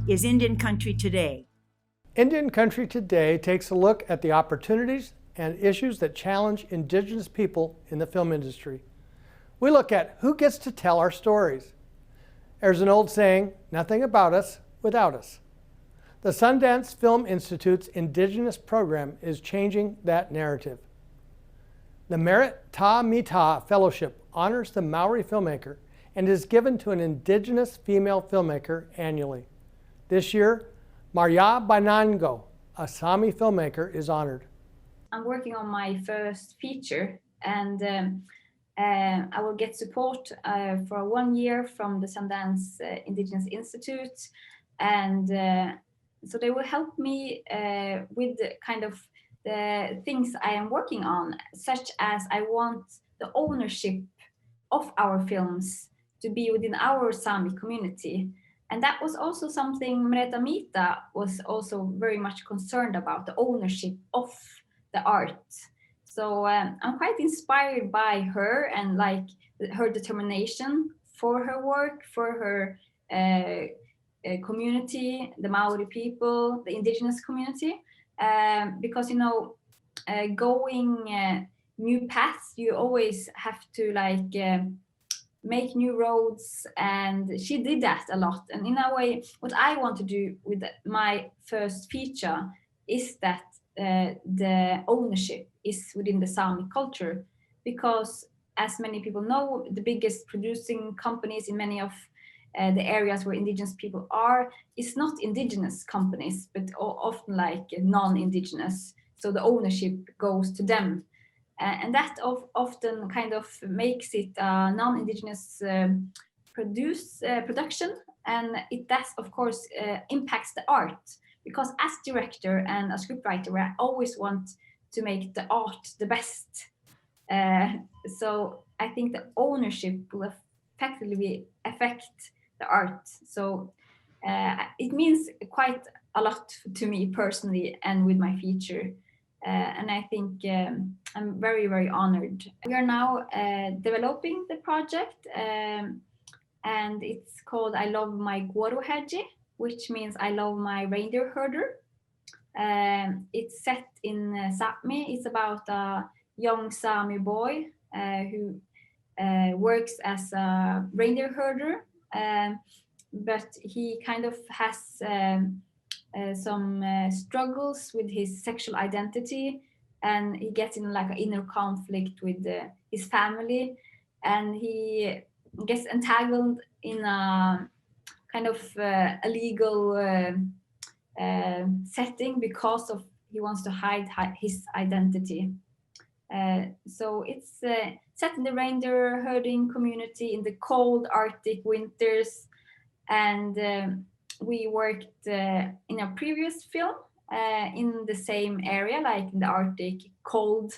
is Indian Country Today. Indian Country Today takes a look at the opportunities and issues that challenge Indigenous people in the film industry. We look at who gets to tell our stories. There's an old saying, nothing about us without us. The Sundance Film Institute's Indigenous program is changing that narrative. The Merit Ta Mita Fellowship honors the Maori filmmaker and is given to an Indigenous female filmmaker annually. This year, Buinango, a Sami filmmaker, is honored. I'm working on my first feature, and I will get support for 1 year from the Sundance Indigenous Institute, and so they will help me with kind of the things I am working on, such as I want the ownership of our films to be within our Sami community. And that was also something Mreta Mita was also very much concerned about, the ownership of the art. So I'm quite inspired by her and like her determination for her work, for her community, the Maori people, the Indigenous community, because going new paths, you always have to like make new roads, and she did that a lot. And in a way, what I want to do with my first feature is that the ownership is within the Sami culture, because as many people know, the biggest producing companies in many of the areas where Indigenous people are is not Indigenous companies, but often like non-Indigenous. So the ownership goes to them. And that often kind of makes it a non-Indigenous production, and it does, of course, impacts the art, because as director and a scriptwriter, I always want to make the art the best. So I think the ownership will effectively affect the art. So it means quite a lot to me personally and with my feature. And I think I'm very, very honored. We are now developing the project, and it's called I Love My Gorohaji, which means I love my reindeer herder. It's set in Sápmi. It's about a young Sami boy who works as a reindeer herder, but he kind of has some struggles with his sexual identity, and he gets in like an inner conflict with his family, and he gets entangled in a kind of illegal setting because of he wants to hide his identity. So it's set in the reindeer herding community in the cold Arctic winters, and we worked in a previous film in the same area, like in the Arctic cold.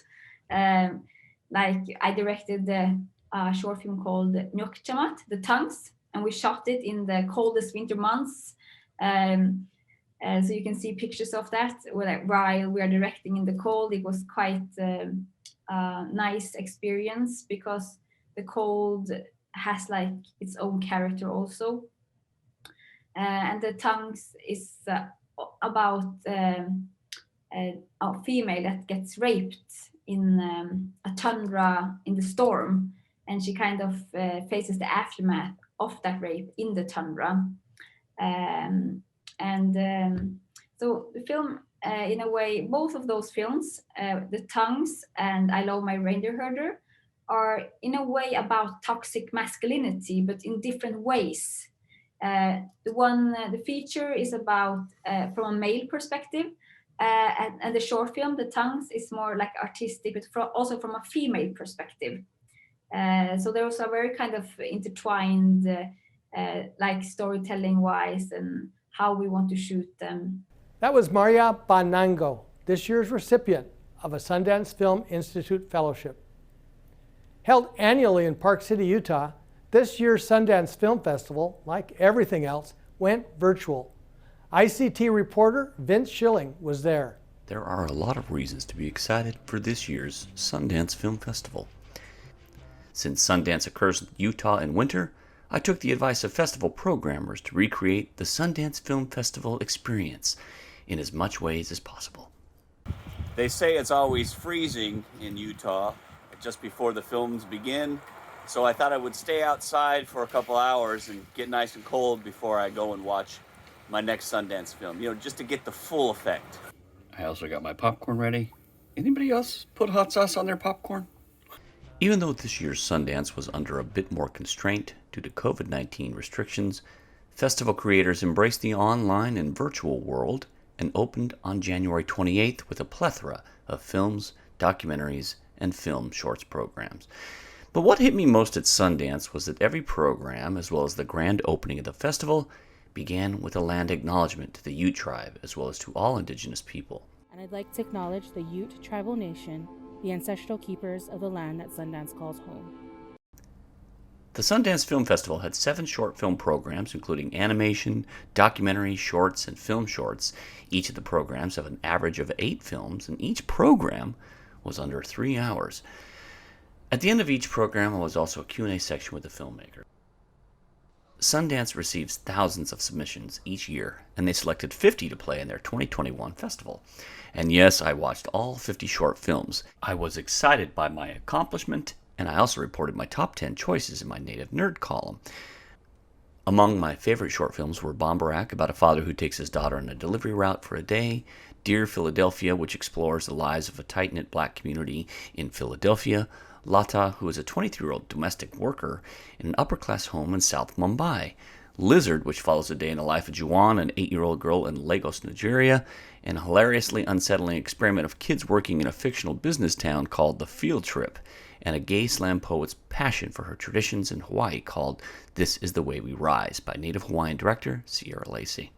Like I directed a short film called Nukchamat, The Tongues, and we shot it in the coldest winter months. So you can see pictures of that while we are directing in the cold. It was quite a nice experience, because the cold has like its own character also. And The Tongues is about a female that gets raped in a tundra in the storm, and she kind of faces the aftermath of that rape in the tundra. So the film, in a way, both of those films, The Tongues and I Love My Reindeer Herder, are in a way about toxic masculinity, but in different ways. The feature is about from a male perspective, and the short film, The Tongues, is more like artistic, but also from a female perspective. So those are very kind of intertwined, like storytelling wise, and how we want to shoot them. That was Buinango, this year's recipient of a Sundance Film Institute Fellowship. Held annually in Park City, Utah, this year's Sundance Film Festival, like everything else, went virtual. ICT reporter Vince Schilling was there. There are a lot of reasons to be excited for this year's Sundance Film Festival. Since Sundance occurs in Utah in winter, I took the advice of festival programmers to recreate the Sundance Film Festival experience in as much ways as possible. They say it's always freezing in Utah just before the films begin, so I thought I would stay outside for a couple hours and get nice and cold before I go and watch my next Sundance film, just to get the full effect. I also got my popcorn ready. Anybody else put hot sauce on their popcorn? Even though this year's Sundance was under a bit more constraint due to COVID-19 restrictions, festival creators embraced the online and virtual world and opened on January 28th with a plethora of films, documentaries, and film shorts programs. But what hit me most at Sundance was that every program, as well as the grand opening of the festival, began with a land acknowledgement to the Ute tribe, as well as to all Indigenous people. And I'd like to acknowledge the Ute tribal nation, the ancestral keepers of the land that Sundance calls home. The Sundance Film Festival had 7 short film programs, including animation, documentary, shorts, and film shorts. Each of the programs have an average of 8 films, and each program was under 3 hours. At the end of each program was also a Q&A section with the filmmaker. Sundance receives thousands of submissions each year, and they selected 50 to play in their 2021 festival. And yes, I watched all 50 short films. I was excited by my accomplishment, and I also reported my top 10 choices in my Native Nerd column. Among my favorite short films were Bombarak, about a father who takes his daughter on a delivery route for a day, Dear Philadelphia, which explores the lives of a tight-knit black community in Philadelphia, Lata, who is a 23-year-old domestic worker in an upper-class home in South Mumbai, Lizard, which follows a day in the life of Juwan, an 8-year-old girl in Lagos, Nigeria, and a hilariously unsettling experiment of kids working in a fictional business town called The Field Trip, and a gay slam poet's passion for her traditions in Hawaii called This Is the Way We Rise by Native Hawaiian director Sierra Lacey.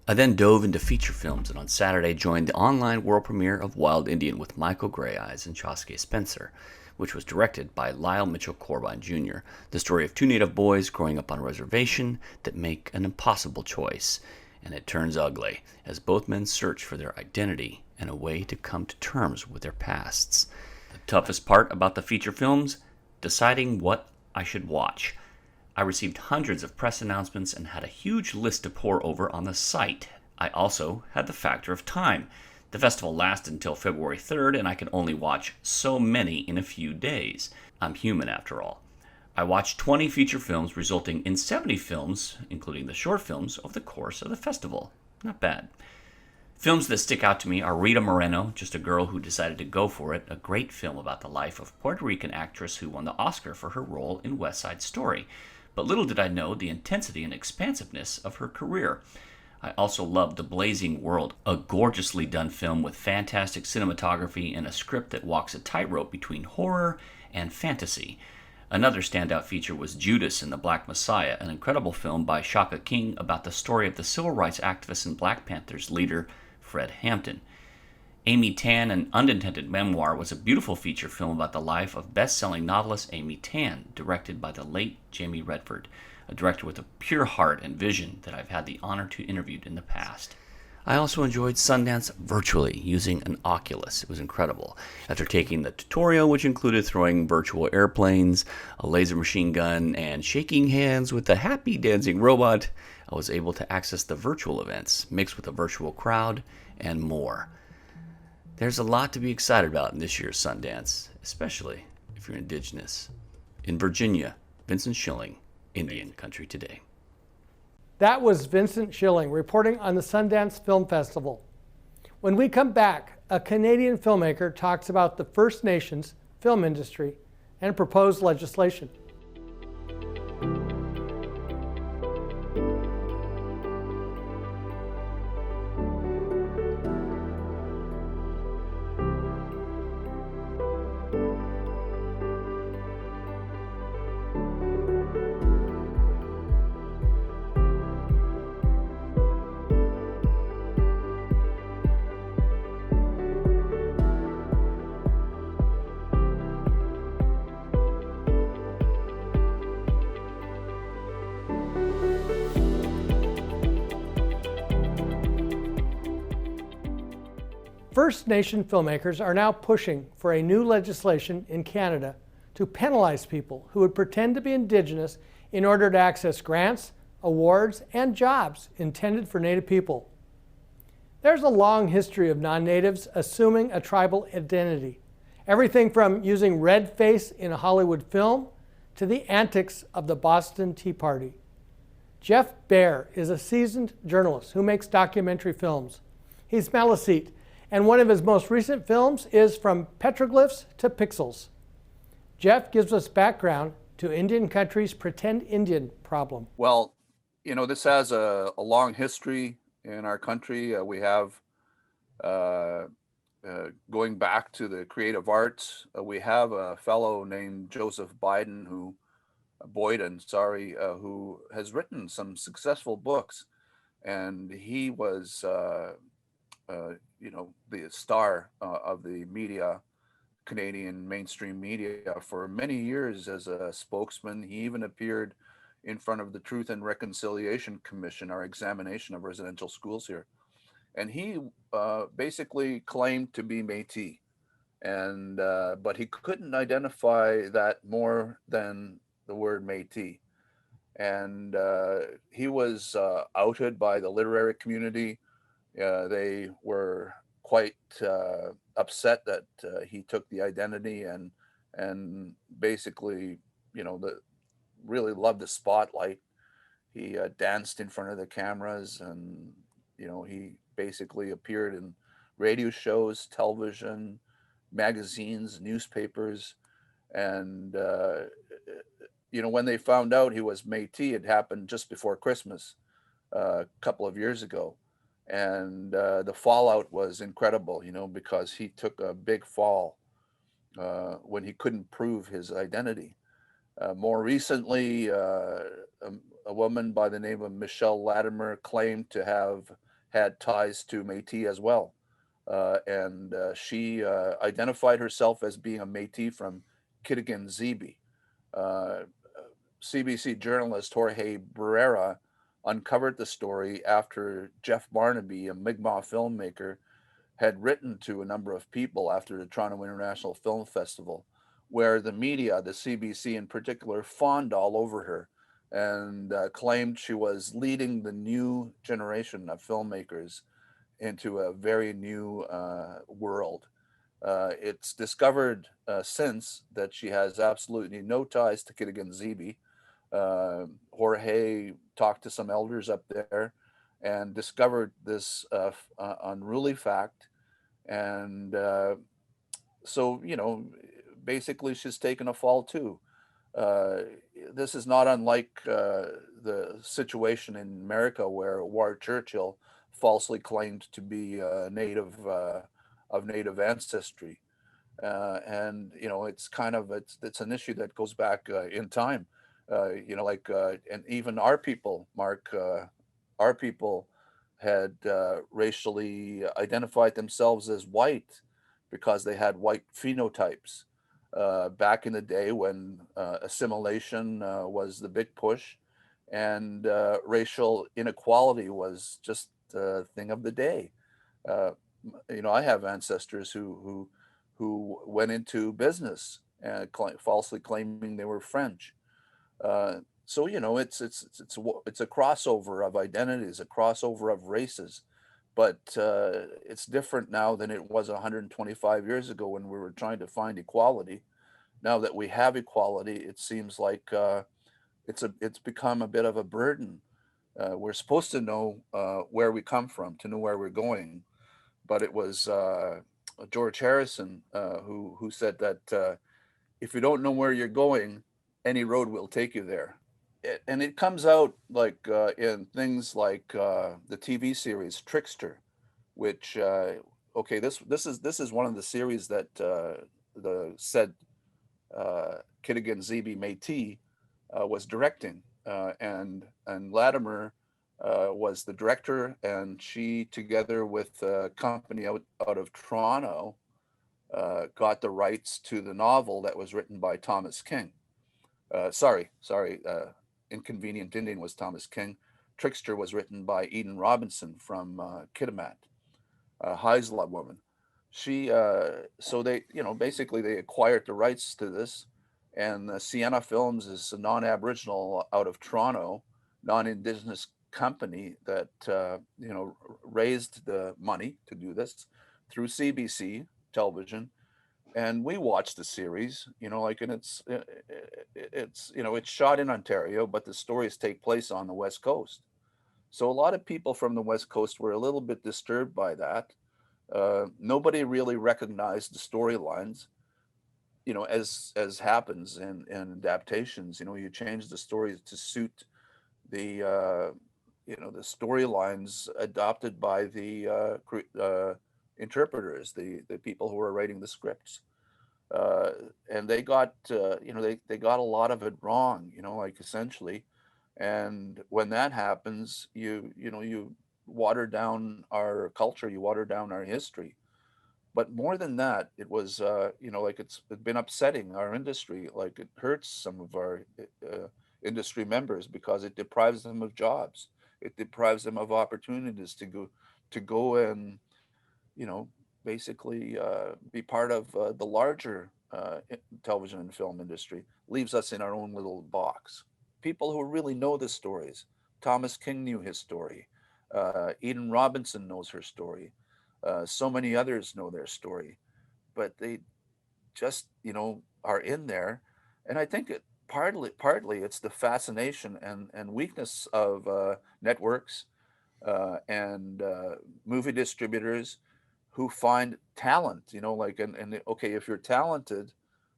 I then dove into feature films and on Saturday joined the online world premiere of Wild Indian with Michael Greyeyes and Choske Spencer, which was directed by Lyle Mitchell Corbijn Jr., the story of 2 Native boys growing up on a reservation that make an impossible choice, and it turns ugly as both men search for their identity and a way to come to terms with their pasts. The toughest part about the feature films? Deciding what I should watch. I received hundreds of press announcements and had a huge list to pour over on the site. I also had the factor of time. The festival lasted until February 3rd, and I could only watch so many in a few days. I'm human after all. I watched 20 feature films, resulting in 70 films, including the short films, over the course of the festival. Not bad. Films that stick out to me are Rita Moreno, Just a Girl Who Decided to Go For It, a great film about the life of Puerto Rican actress who won the Oscar for her role in West Side Story. But little did I know the intensity and expansiveness of her career. I also loved The Blazing World, a gorgeously done film with fantastic cinematography and a script that walks a tightrope between horror and fantasy. Another standout feature was Judas and the Black Messiah, an incredible film by Shaka King about the story of the civil rights activist and Black Panthers leader, Fred Hampton. Amy Tan, an unintended memoir, was a beautiful feature film about the life of best-selling novelist Amy Tan, directed by the late Jamie Redford, a director with a pure heart and vision that I've had the honor to interview in the past. I also enjoyed Sundance virtually using an Oculus. It was incredible. After taking the tutorial, which included throwing virtual airplanes, a laser machine gun, and shaking hands with the happy dancing robot, I was able to access the virtual events, mixed with a virtual crowd, and more. There's a lot to be excited about in this year's Sundance, especially if you're Indigenous. In Virginia, Vincent Schilling, Indian Country Today. That was Vincent Schilling reporting on the Sundance Film Festival. When we come back, a Canadian filmmaker talks about the First Nations film industry and proposed legislation. First Nation filmmakers are now pushing for a new legislation in Canada to penalize people who would pretend to be Indigenous in order to access grants, awards, and jobs intended for Native people. There's a long history of non-natives assuming a tribal identity. Everything from using red face in a Hollywood film to the antics of the Boston Tea Party. Jeff Baer is a seasoned journalist who makes documentary films. He's Maliseet, and one of his most recent films is From Petroglyphs to Pixels. Jeff gives us background to Indian country's Pretend Indian problem. Well, this has a long history in our country. We have, going back to the creative arts, we have a fellow named Joseph Boyden who has written some successful books, and he was, the star of the media, Canadian mainstream media, for many years as a spokesman. He even appeared in front of the Truth and Reconciliation Commission, our examination of residential schools here. And he basically claimed to be Métis, but he couldn't identify that more than the word Métis. And he was outed by the literary community. They were quite upset that he took the identity and basically, really loved the spotlight. He danced in front of the cameras, and he basically appeared in radio shows, television, magazines, newspapers, and when they found out he was Métis, it happened just before Christmas a couple of years ago, and the fallout was incredible, because he took a big fall when he couldn't prove his identity. More recently, a woman by the name of Michelle Latimer claimed to have had ties to Métis as well. And she identified herself as being a Métis from Kitigan-Zibi. CBC journalist Jorge Barrera uncovered the story after Jeff Barnaby, a Mi'kmaq filmmaker, had written to a number of people after the Toronto International Film Festival, where the media, the CBC in particular, fawned all over her and claimed she was leading the new generation of filmmakers into a very new world. It's discovered since that she has absolutely no ties to Kitigan-Zibi. Jorge talked to some elders up there and discovered this unruly fact. And so, basically she's taken a fall too. This is not unlike the situation in America where Ward Churchill falsely claimed to be native of native ancestry. And it's an issue that goes back in time. And even our people, Mark, our people had racially identified themselves as white because they had white phenotypes back in the day when assimilation was the big push, and racial inequality was just the thing of the day. I have ancestors who went into business and falsely claiming they were French. So it's a crossover of identities, a crossover of races, but it's different now than it was 125 years ago when we were trying to find equality. Now that we have equality, it seems like it's become a bit of a burden. We're supposed to know where we come from, to know where we're going, but it was George Harrison who said that if you don't know where you're going, any road will take you there. And it comes out like in things like the TV series Trickster, which this is one of the series that the said Kitigan-Zibi Métis was directing, and Latimer was the director, and she, together with a company out of Toronto, got the rights to the novel that was written by Thomas King. Inconvenient Indian was Thomas King. Trickster was written by Eden Robinson from Kitimat, a Haisla woman. She, so they, basically they acquired the rights to this, And Sienna Films is a non-Aboriginal out of Toronto, non-Indigenous company that raised the money to do this through CBC television, and we watched the series. And it's shot in Ontario, but the stories take place on the West Coast. So a lot of people from the West Coast were a little bit disturbed by that. Nobody really recognized the storylines. As happens in adaptations, you change the stories to suit the the storylines adopted by the interpreters, the people who are writing the scripts, and they got they got a lot of it wrong, essentially. And when that happens, you water down our culture, you water down our history. But more than that, it was it's been upsetting our industry. Like, it hurts some of our industry members because it deprives them of jobs. It deprives them of opportunities to go and basically be part of the larger television and film industry. Leaves us in our own little box. People who really know the stories. Thomas King knew his story. Eden Robinson knows her story. So many others know their story, but they just are in there. And I think partly it's the fascination and weakness of networks and movie distributors who find talent. And okay, if you're talented,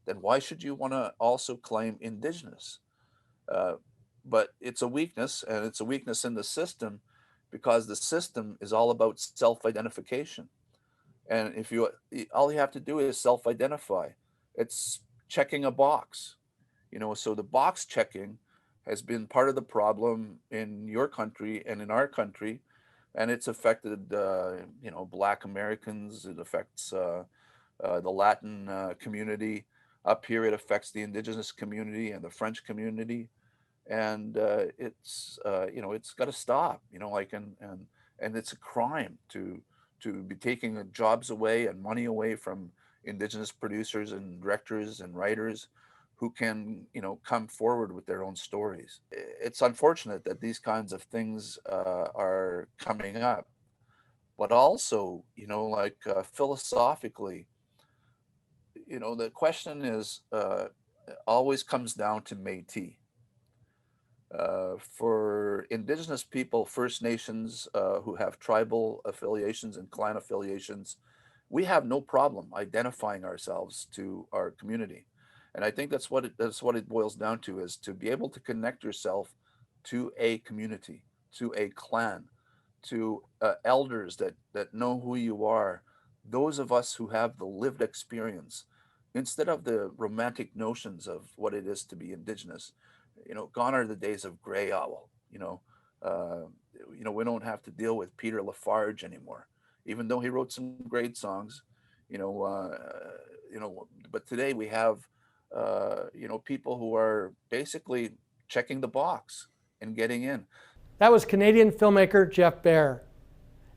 then why should you want to also claim Indigenous? But it's a weakness, and it's a weakness in the system, because the system is all about self-identification. And if all you have to do is self-identify. It's checking a box, so the box checking has been part of the problem in your country and in our country. And it's affected, Black Americans. It affects the Latin community. Up here, it affects the Indigenous community and the French community. And it's got to stop, and it's a crime to be taking jobs away and money away from Indigenous producers and directors and writers who can come forward with their own stories. It's unfortunate that these kinds of things are coming up, but also philosophically, the question is always comes down to Métis. For Indigenous people, First Nations who have tribal affiliations and clan affiliations, we have no problem identifying ourselves to our community. And I think that's what it boils down to, is to be able to connect yourself to a community, to a clan, to elders that know who you are, those of us who have the lived experience, instead of the romantic notions of what it is to be Indigenous. Gone are the days of Grey Owl. We don't have to deal with Peter Lafarge anymore, even though he wrote some great songs. But today we have people who are basically checking the box and getting in. That was Canadian filmmaker Jeff Bear.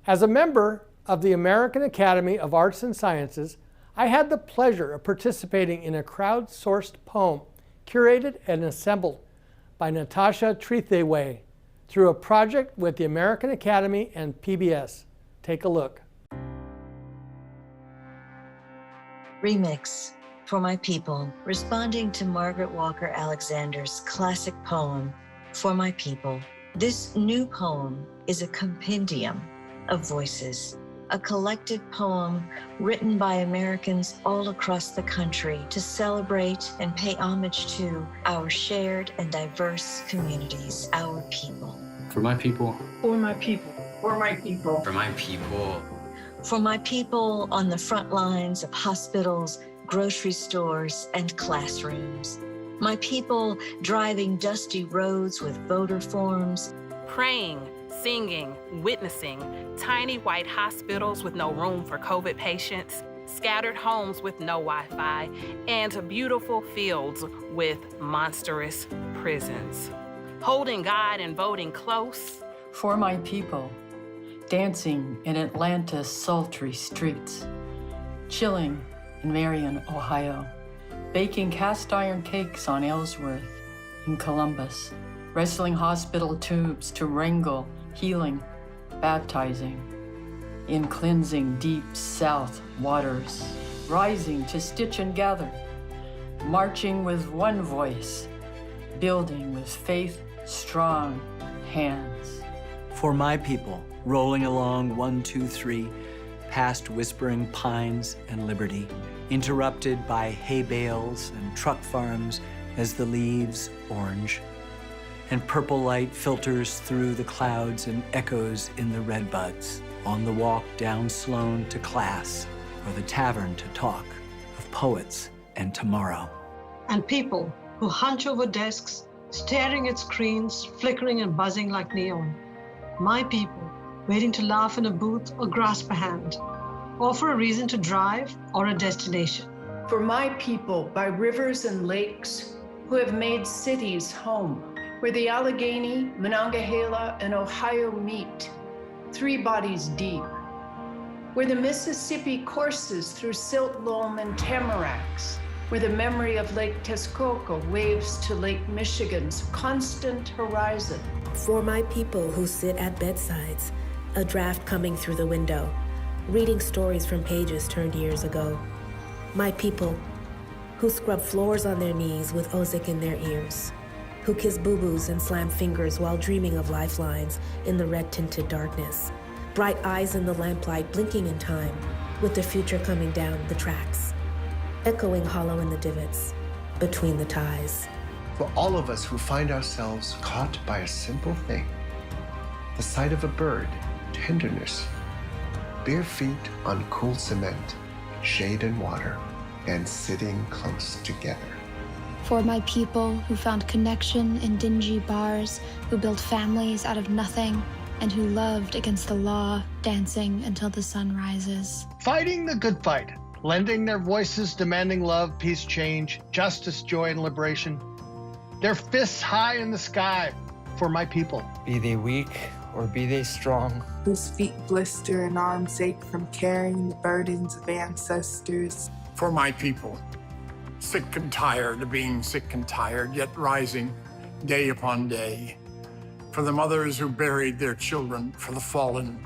As a member of the American Academy of Arts and Sciences, I had the pleasure of participating in a crowdsourced poem curated and assembled by Natasha Trethewey through a project with the American Academy and PBS. Take a look. Remix for my people, responding to Margaret Walker Alexander's classic poem, For My People. This new poem is a compendium of voices, a collected poem written by Americans all across the country to celebrate and pay homage to our shared and diverse communities, our people. For my people. For my people. For my people. For my people. For my people on the front lines of hospitals, grocery stores, and classrooms. My people driving dusty roads with voter forms. Praying, singing, witnessing tiny white hospitals with no room for COVID patients, scattered homes with no Wi-Fi, and beautiful fields with monstrous prisons. Holding God and voting close. For my people, dancing in Atlanta's sultry streets, chilling in Marion, Ohio, baking cast iron cakes on Ellsworth, in Columbus, wrestling hospital tubes to wrangle, healing, baptizing, in cleansing deep south waters, rising to stitch and gather, marching with one voice, building with faith strong hands. For my people, rolling along 1, 2, 3, past whispering pines and liberty, interrupted by hay bales and truck farms as the leaves orange, and purple light filters through the clouds and echoes in the redbuds, on the walk down Sloan to class, or the tavern to talk of poets and tomorrow. And people who hunch over desks, staring at screens, flickering and buzzing like neon. My people, waiting to laugh in a booth or grasp a hand, or for a reason to drive or a destination. For my people by rivers and lakes who have made cities home, where the Allegheny, Monongahela, and Ohio meet, 3 bodies deep, where the Mississippi courses through silt loam and tamaracks, where the memory of Lake Texcoco waves to Lake Michigan's constant horizon. For my people who sit at bedsides, a draft coming through the window, reading stories from pages turned years ago. My people who scrub floors on their knees with Ozic in their ears, who kiss boo-boos and slam fingers while dreaming of lifelines in the red-tinted darkness, bright eyes in the lamplight blinking in time, with the future coming down the tracks, echoing hollow in the divots between the ties. For all of us who find ourselves caught by a simple thing, the sight of a bird, tenderness, bare feet on cool cement, shade and water, and sitting close together. For my people who found connection in dingy bars, who built families out of nothing, and who loved against the law, dancing until the sun rises. Fighting the good fight, lending their voices, demanding love, peace, change, justice, joy, and liberation. Their fists high in the sky for my people. Be they weak or be they strong, whose feet blister and arms ache from carrying the burdens of ancestors. For my people, sick and tired of being sick and tired, yet rising day upon day. For the mothers who buried their children, for the fallen,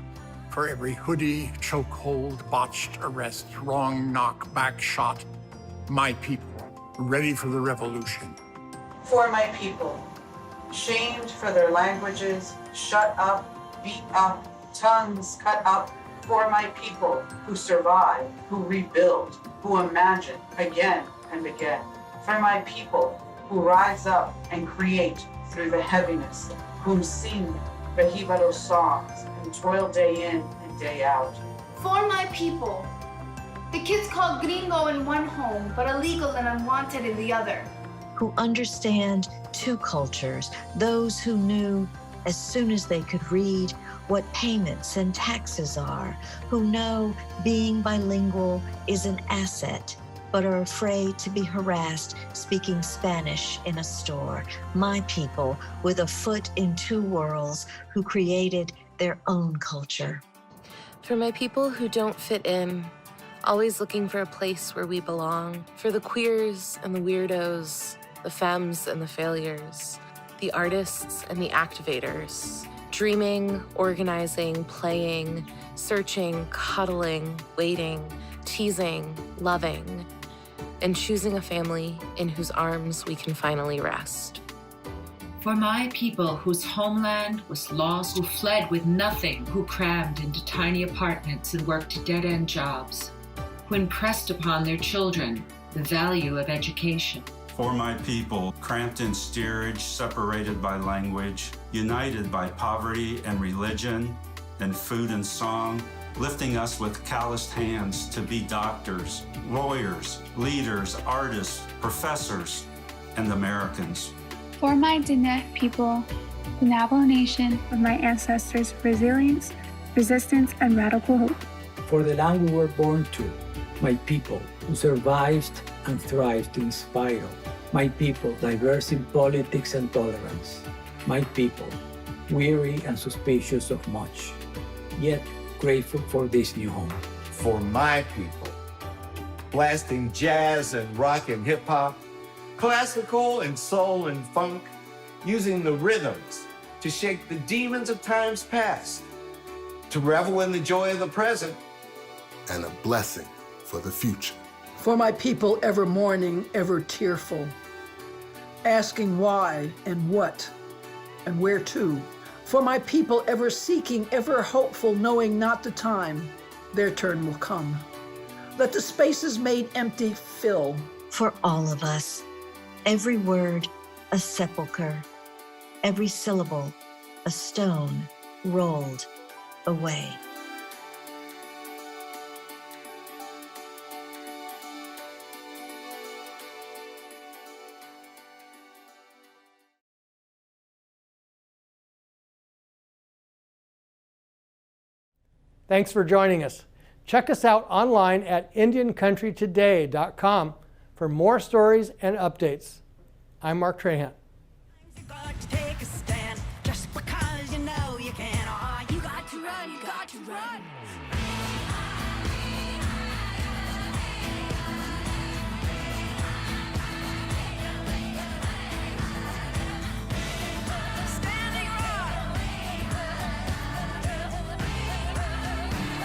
for every hoodie, chokehold, botched arrest, wrong knock, back shot. My people, ready for the revolution. For my people, shamed for their languages, shut up, beat up, tongues cut up. For my people who survive, who rebuild, who imagine again and again. For my people who rise up and create through the heaviness, who sing the Jibaro songs and toil day in and day out. For my people, the kids called gringo in one home, but illegal and unwanted in the other. Who understand 2 cultures, those who knew as soon as they could read what payments and taxes are, who know being bilingual is an asset, but are afraid to be harassed speaking Spanish in a store. My people with a foot in 2 worlds who created their own culture. For my people who don't fit in, always looking for a place where we belong. For the queers and the weirdos, the femmes and the failures, the artists and the activators, dreaming, organizing, playing, searching, cuddling, waiting, teasing, loving, and choosing a family in whose arms we can finally rest. For my people whose homeland was lost, who fled with nothing, who crammed into tiny apartments and worked dead-end jobs, who impressed upon their children the value of education. For my people, cramped in steerage, separated by language, united by poverty and religion, and food and song, lifting us with calloused hands to be doctors, lawyers, leaders, artists, professors, and Americans. For my Diné people, the Navajo Nation of my ancestors' resilience, resistance, and radical hope. For the land we were born to, my people who survived and thrived to inspire. My people diverse in politics and tolerance. My people weary and suspicious of much, yet grateful for this new home. For my people, blasting jazz and rock and hip hop, classical and soul and funk, using the rhythms to shake the demons of times past, to revel in the joy of the present, and a blessing for the future. For my people ever mourning, ever tearful, asking why and what and where to. For my people ever seeking, ever hopeful, knowing not the time their turn will come. Let the spaces made empty fill. For all of us, every word a sepulcher, every syllable a stone rolled away. Thanks for joining us. Check us out online at IndianCountryToday.com for more stories and updates. I'm Mark Trahan.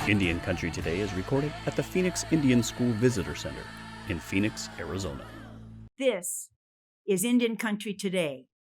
Indian Country Today is recorded at the Phoenix Indian School Visitor Center in Phoenix, Arizona. This is Indian Country Today.